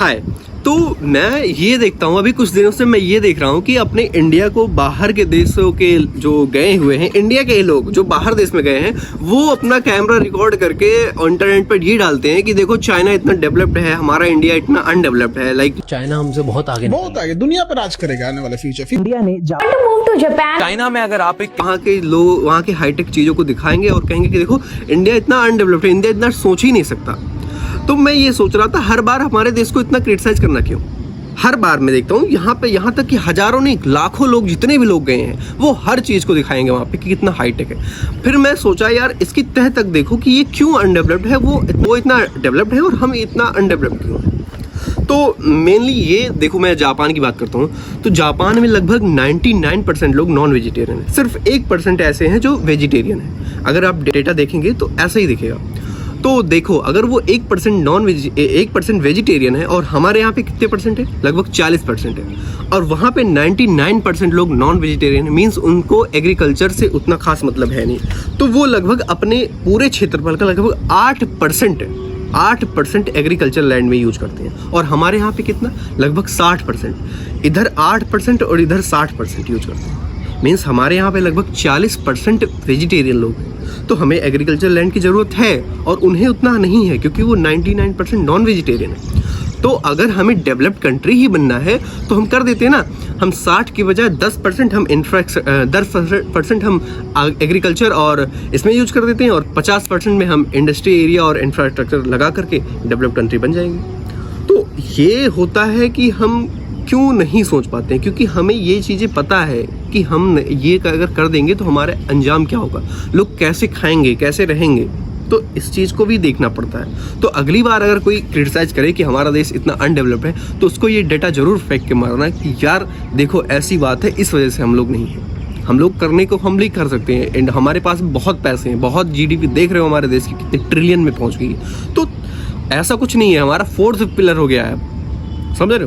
हाय। तो मैं ये देखता हूँ, अभी कुछ दिनों से मैं ये देख रहा हूँ कि अपने इंडिया को बाहर के देशों के जो गए हुए हैं, इंडिया के लोग जो बाहर देश में गए हैं, वो अपना कैमरा रिकॉर्ड करके इंटरनेट पर ये डालते हैं कि देखो चाइना इतना डेवलप्ड है, हमारा इंडिया इतना अनडेवलप्ड है। लाइक चाइना हमसे बहुत आगे दुनिया पर राज करेगा आने वाला फ्यूचर। इंडिया ने चाइना में अगर आप एक वहाँ के लोग वहाँ के हाईटेक चीज़ों को दिखाएंगे और कहेंगे कि देखो इंडिया इतना अनडेवलप्ड है, इंडिया इतना सोच ही नहीं सकता। तो मैं ये सोच रहा था, हर बार हमारे देश को इतना क्रिटिसाइज करना क्यों? हर बार मैं देखता हूँ यहाँ तक कि हजारों नहीं लाखों लोग, जितने भी लोग गए हैं, वो हर चीज़ को दिखाएंगे वहाँ पे कि कितना हाईटेक है। फिर मैं सोचा यार इसकी तह तक देखो कि ये क्यों अनडेवलप्ड है, वो इतना डेवलप्ड है और हम इतना अनडेवलप्ड क्यों है। तो मेनली ये देखो, मैं जापान की बात करता हूँ तो जापान में लगभग 99% लोग नॉन वेजिटेरियन हैं, सिर्फ 1% ऐसे हैं जो वेजिटेरियन हैं। अगर आप डेटा देखेंगे तो ऐसा ही दिखेगा। तो देखो, अगर वो 1% वेजिटेरियन है और हमारे यहाँ पे कितने परसेंट है? लगभग 40% है। और वहाँ पे 99% लोग नॉन वेजिटेरियन है, मीन्स उनको एग्रीकल्चर से उतना खास मतलब है नहीं। तो वो लगभग अपने पूरे क्षेत्रफल का लगभग 8% है, 8% एग्रीकल्चर लैंड में यूज करते हैं। और हमारे यहाँ पे कितना? लगभग 60%। इधर 8% और इधर 60% यूज करते हैं। मीन्स हमारे यहाँ पे लगभग 40% वेजिटेरियन लोग हैं। तो हमें एग्रीकल्चर लैंड की ज़रूरत है और उन्हें उतना नहीं है, क्योंकि वो 99% नॉन वेजिटेरियन है। तो अगर हमें डेवलप्ड कंट्री ही बनना है तो हम कर देते हैं ना, हम 60 की बजाय 10% हम 10% हम एग्रीकल्चर और इसमें यूज कर देते हैं और 50% में हम इंडस्ट्री एरिया और इंफ्रास्ट्रक्चर लगा करके डेवलप्ड कंट्री बन जाएंगे। तो ये होता है कि हम क्यों नहीं सोच पाते हैं, क्योंकि हमें ये चीज़ें पता है कि हम ये अगर कर देंगे तो हमारे अंजाम क्या होगा, लोग कैसे खाएंगे, कैसे रहेंगे। तो इस चीज़ को भी देखना पड़ता है। तो अगली बार अगर कोई क्रिटिसाइज करे कि हमारा देश इतना अनडेवलप्ड है तो उसको ये डेटा जरूर फेंक के मारना कि यार देखो ऐसी बात है, इस वजह से हम लोग नहीं हैं। हम लोग करने को हम भी कर सकते हैं एंड हमारे पास बहुत पैसे हैं, बहुत GDP देख रहे हो हमारे देश की कितने ट्रिलियन में पहुँच गई है। तो ऐसा कुछ नहीं है, हमारा 4th पिलर हो गया है, समझ रहे हो?